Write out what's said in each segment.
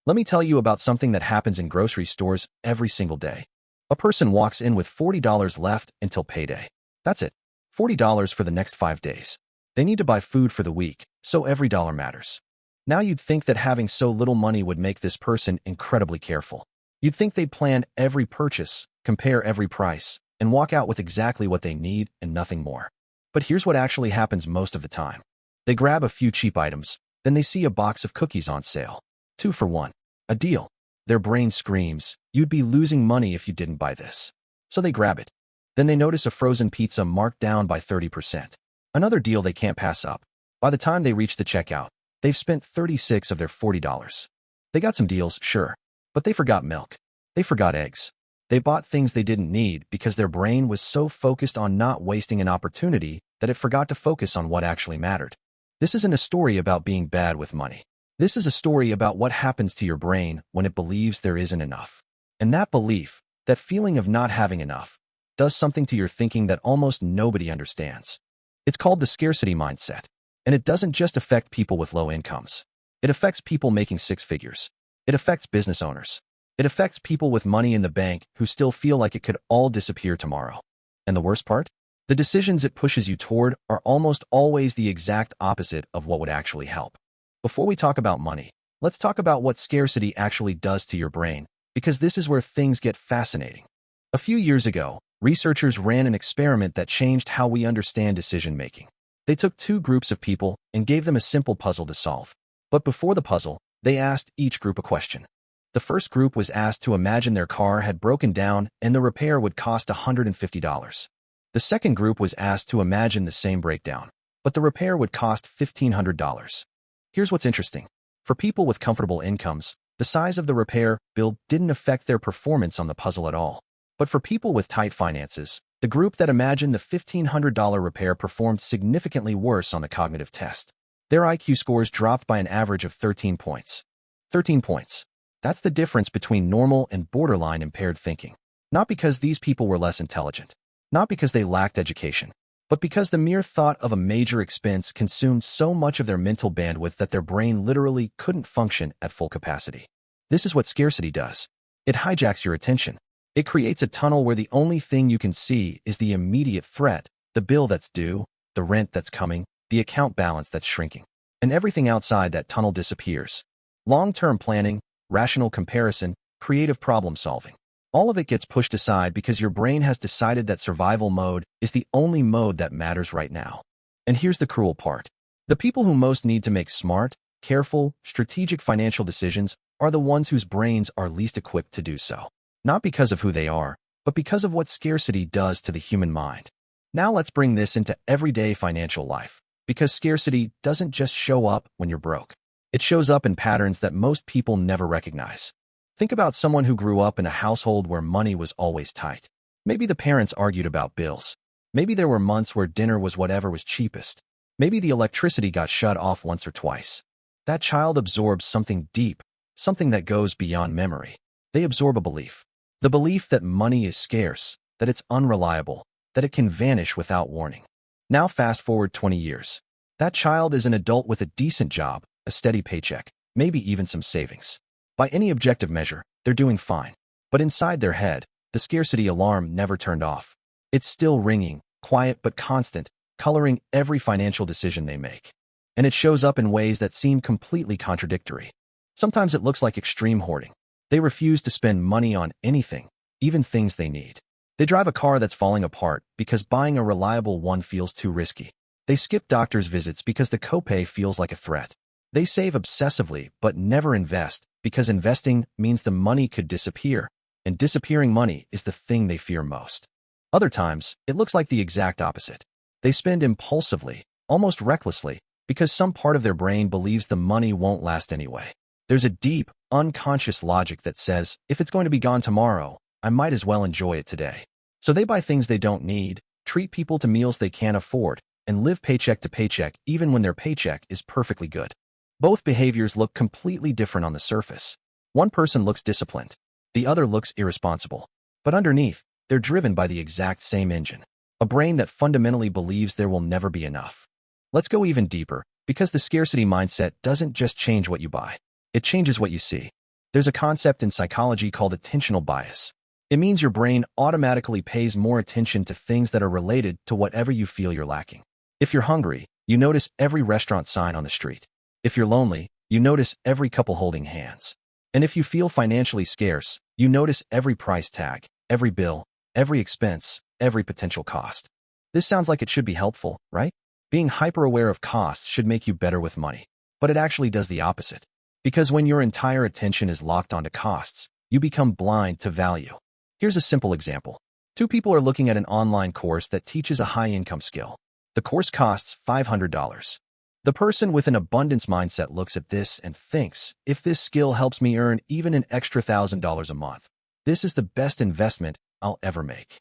Let me tell you about something that happens in grocery stores every single day. A person walks in with $40 left until payday. That's it. $40 for the next 5 days. They need to buy food for the week, so every dollar matters. Now you'd think that having so little money would make this person incredibly careful. You'd think they'd plan every purchase, compare every price, and walk out with exactly what they need and nothing more. But here's what actually happens most of the time. They grab a few cheap items, then they see a box of cookies on sale. 2 for 1. A deal. Their brain screams, "You'd be losing money if you didn't buy this." So they grab it. Then they notice a frozen pizza marked down by 30%. Another deal they can't pass up. By the time they reach the checkout, they've spent 36 of their $40. They got some deals, sure, but they forgot milk. They forgot eggs. They bought things they didn't need because their brain was so focused on not wasting an opportunity that it forgot to focus on what actually mattered. This isn't a story about being bad with money. This is a story about what happens to your brain when it believes there isn't enough. And that belief, that feeling of not having enough, does something to your thinking that almost nobody understands. It's called the scarcity mindset. And it doesn't just affect people with low incomes. It affects people making 6 figures. It affects business owners. It affects people with money in the bank who still feel like it could all disappear tomorrow. And the worst part? The decisions it pushes you toward are almost always the exact opposite of what would actually help. Before we talk about money, let's talk about what scarcity actually does to your brain, because this is where things get fascinating. A few years ago, researchers ran an experiment that changed how we understand decision-making. They took 2 groups of people and gave them a simple puzzle to solve. But before the puzzle, they asked each group a question. The first group was asked to imagine their car had broken down and the repair would cost $150. The second group was asked to imagine the same breakdown, but the repair would cost $1,500. Here's what's interesting. For people with comfortable incomes, the size of the repair bill didn't affect their performance on the puzzle at all. But for people with tight finances, the group that imagined the $1,500 repair performed significantly worse on the cognitive test. Their IQ scores dropped by an average of 13 points. 13 points. That's the difference between normal and borderline impaired thinking. Not because these people were less intelligent, not because they lacked education, but because the mere thought of a major expense consumed so much of their mental bandwidth that their brain literally couldn't function at full capacity. This is what scarcity does. It hijacks your attention. It creates a tunnel where the only thing you can see is the immediate threat, the bill that's due, the rent that's coming, the account balance that's shrinking. And everything outside that tunnel disappears. Long-term planning, rational comparison, creative problem solving. All of it gets pushed aside because your brain has decided that survival mode is the only mode that matters right now. And here's the cruel part. The people who most need to make smart, careful, strategic financial decisions are the ones whose brains are least equipped to do so. Not because of who they are, but because of what scarcity does to the human mind. Now let's bring this into everyday financial life, because scarcity doesn't just show up when you're broke. It shows up in patterns that most people never recognize. Think about someone who grew up in a household where money was always tight. Maybe the parents argued about bills. Maybe there were months where dinner was whatever was cheapest. Maybe the electricity got shut off once or twice. That child absorbs something deep, something that goes beyond memory. They absorb a belief. The belief that money is scarce, that it's unreliable, that it can vanish without warning. Now fast forward 20 years. That child is an adult with a decent job, a steady paycheck, maybe even some savings. By any objective measure, they're doing fine. But inside their head, the scarcity alarm never turned off. It's still ringing, quiet but constant, coloring every financial decision they make. And it shows up in ways that seem completely contradictory. Sometimes it looks like extreme hoarding. They refuse to spend money on anything, even things they need. They drive a car that's falling apart because buying a reliable one feels too risky. They skip doctor's visits because the copay feels like a threat. They save obsessively but never invest because investing means the money could disappear, and disappearing money is the thing they fear most. Other times, it looks like the exact opposite. They spend impulsively, almost recklessly, because some part of their brain believes the money won't last anyway. There's a deep, unconscious logic that says, if it's going to be gone tomorrow, I might as well enjoy it today. So they buy things they don't need, treat people to meals they can't afford, and live paycheck to paycheck even when their paycheck is perfectly good. Both behaviors look completely different on the surface. One person looks disciplined, the other looks irresponsible. But underneath, they're driven by the exact same engine, a brain that fundamentally believes there will never be enough. Let's go even deeper, because the scarcity mindset doesn't just change what you buy. It changes what you see. There's a concept in psychology called attentional bias. It means your brain automatically pays more attention to things that are related to whatever you feel you're lacking. If you're hungry, you notice every restaurant sign on the street. If you're lonely, you notice every couple holding hands. And if you feel financially scarce, you notice every price tag, every bill, every expense, every potential cost. This sounds like it should be helpful, right? Being hyper-aware of costs should make you better with money. But it actually does the opposite. Because when your entire attention is locked onto costs, you become blind to value. Here's a simple example. Two people are looking at an online course that teaches a high-income skill. The course costs $500. The person with an abundance mindset looks at this and thinks, if this skill helps me earn even an extra $1,000 a month, this is the best investment I'll ever make.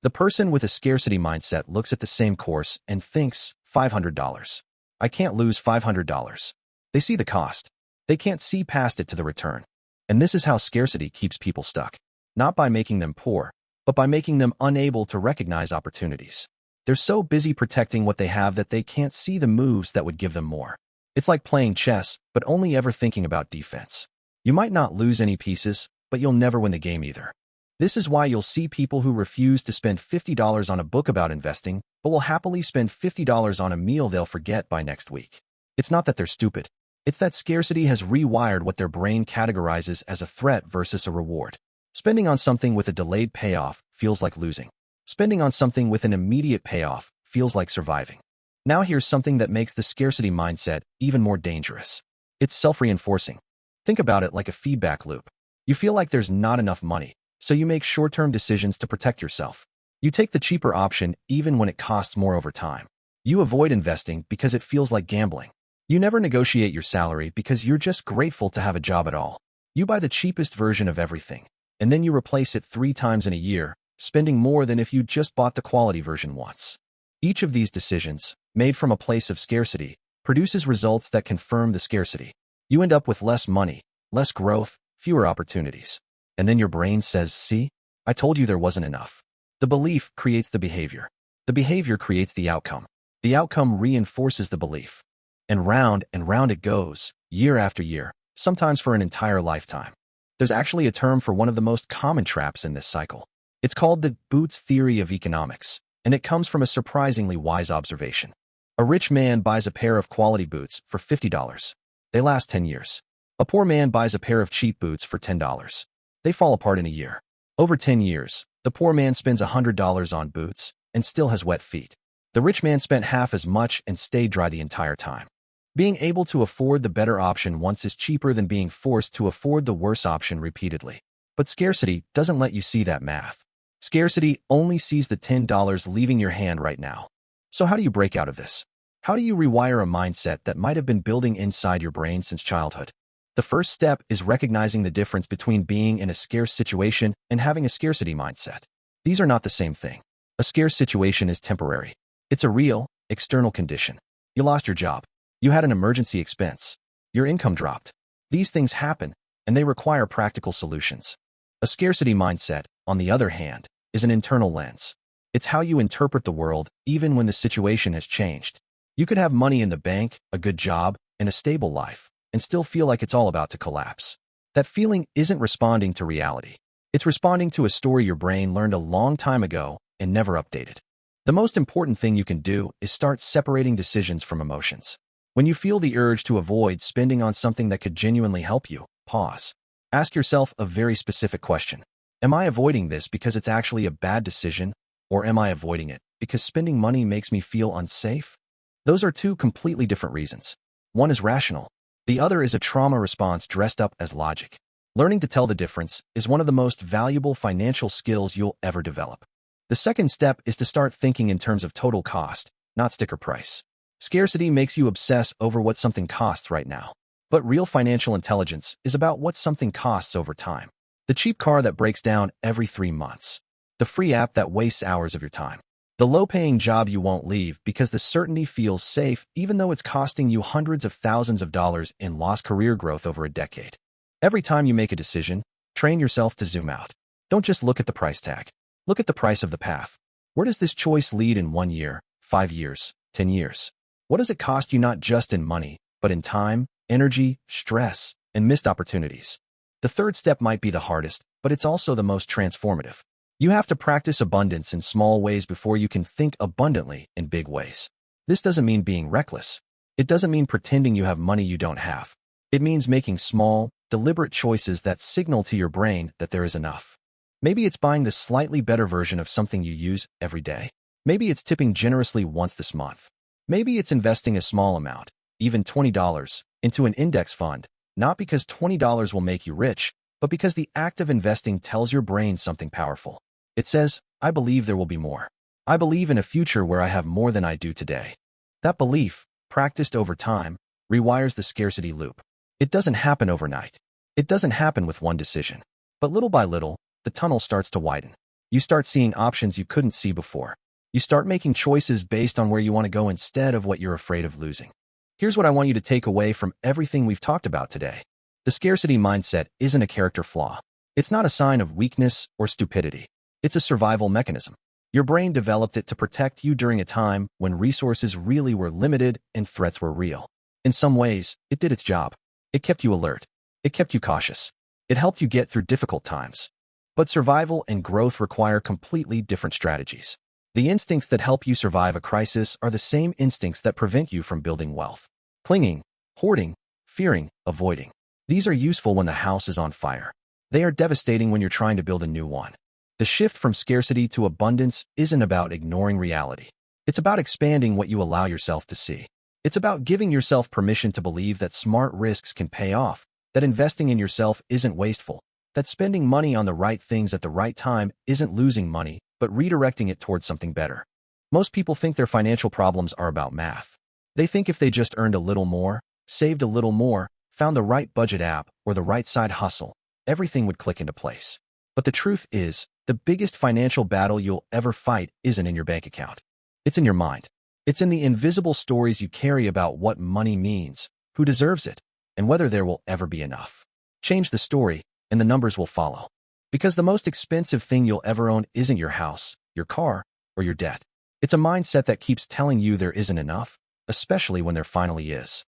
The person with a scarcity mindset looks at the same course and thinks, $500. I can't lose $500. They see the cost. They can't see past it to the return. And this is how scarcity keeps people stuck. Not by making them poor, but by making them unable to recognize opportunities. They're so busy protecting what they have that they can't see the moves that would give them more. It's like playing chess, but only ever thinking about defense. You might not lose any pieces, but you'll never win the game either. This is why you'll see people who refuse to spend $50 on a book about investing, but will happily spend $50 on a meal they'll forget by next week. It's not that they're stupid. It's that scarcity has rewired what their brain categorizes as a threat versus a reward. Spending on something with a delayed payoff feels like losing. Spending on something with an immediate payoff feels like surviving. Now here's something that makes the scarcity mindset even more dangerous. It's self-reinforcing. Think about it like a feedback loop. You feel like there's not enough money, so you make short-term decisions to protect yourself. You take the cheaper option even when it costs more over time. You avoid investing because it feels like gambling. You never negotiate your salary because you're just grateful to have a job at all. You buy the cheapest version of everything, and then you replace it 3 times in a year, spending more than if you just bought the quality version once. Each of these decisions, made from a place of scarcity, produces results that confirm the scarcity. You end up with less money, less growth, fewer opportunities. And then your brain says, see, I told you there wasn't enough. The belief creates the behavior. The behavior creates the outcome. The outcome reinforces the belief. And round it goes, year after year, sometimes for an entire lifetime. There's actually a term for one of the most common traps in this cycle. It's called the boots theory of economics, and it comes from a surprisingly wise observation. A rich man buys a pair of quality boots for $50. They last 10 years. A poor man buys a pair of cheap boots for $10. They fall apart in a year. Over 10 years, the poor man spends $100 on boots and still has wet feet. The rich man spent half as much and stayed dry the entire time. Being able to afford the better option once is cheaper than being forced to afford the worse option repeatedly. But scarcity doesn't let you see that math. Scarcity only sees the $10 leaving your hand right now. So how do you break out of this? How do you rewire a mindset that might have been building inside your brain since childhood? The first step is recognizing the difference between being in a scarce situation and having a scarcity mindset. These are not the same thing. A scarce situation is temporary. It's a real, external condition. You lost your job. You had an emergency expense. Your income dropped. These things happen, and they require practical solutions. A scarcity mindset, on the other hand, is an internal lens. It's how you interpret the world, even when the situation has changed. You could have money in the bank, a good job, and a stable life, and still feel like it's all about to collapse. That feeling isn't responding to reality. It's responding to a story your brain learned a long time ago and never updated. The most important thing you can do is start separating decisions from emotions. When you feel the urge to avoid spending on something that could genuinely help you, pause. Ask yourself a very specific question. Am I avoiding this because it's actually a bad decision, or am I avoiding it because spending money makes me feel unsafe? Those are two completely different reasons. One is rational. The other is a trauma response dressed up as logic. Learning to tell the difference is one of the most valuable financial skills you'll ever develop. The second step is to start thinking in terms of total cost, not sticker price. Scarcity makes you obsess over what something costs right now. But real financial intelligence is about what something costs over time. The cheap car that breaks down every 3 months. The free app that wastes hours of your time. The low-paying job you won't leave because the certainty feels safe even though it's costing you hundreds of thousands of dollars in lost career growth over a decade. Every time you make a decision, train yourself to zoom out. Don't just look at the price tag. Look at the price of the path. Where does this choice lead in 1 year, 5 years, 10 years? What does it cost you not just in money, but in time, energy, stress, and missed opportunities? The third step might be the hardest, but it's also the most transformative. You have to practice abundance in small ways before you can think abundantly in big ways. This doesn't mean being reckless. It doesn't mean pretending you have money you don't have. It means making small, deliberate choices that signal to your brain that there is enough. Maybe it's buying the slightly better version of something you use every day. Maybe it's tipping generously once this month. Maybe it's investing a small amount, even $20, into an index fund, not because $20 will make you rich, but because the act of investing tells your brain something powerful. It says, I believe there will be more. I believe in a future where I have more than I do today. That belief, practiced over time, rewires the scarcity loop. It doesn't happen overnight. It doesn't happen with one decision. But little by little, the tunnel starts to widen. You start seeing options you couldn't see before. You start making choices based on where you want to go instead of what you're afraid of losing. Here's what I want you to take away from everything we've talked about today. The scarcity mindset isn't a character flaw. It's not a sign of weakness or stupidity. It's a survival mechanism. Your brain developed it to protect you during a time when resources really were limited and threats were real. In some ways, it did its job. It kept you alert. It kept you cautious. It helped you get through difficult times. But survival and growth require completely different strategies. The instincts that help you survive a crisis are the same instincts that prevent you from building wealth. Clinging, hoarding, fearing, avoiding. These are useful when the house is on fire. They are devastating when you're trying to build a new one. The shift from scarcity to abundance isn't about ignoring reality. It's about expanding what you allow yourself to see. It's about giving yourself permission to believe that smart risks can pay off, that investing in yourself isn't wasteful, that spending money on the right things at the right time isn't losing money, but redirecting it towards something better. Most people think their financial problems are about math. They think if they just earned a little more, saved a little more, found the right budget app, or the right side hustle, everything would click into place. But the truth is, the biggest financial battle you'll ever fight isn't in your bank account. It's in your mind. It's in the invisible stories you carry about what money means, who deserves it, and whether there will ever be enough. Change the story, and the numbers will follow. Because the most expensive thing you'll ever own isn't your house, your car, or your debt. It's a mindset that keeps telling you there isn't enough, especially when there finally is.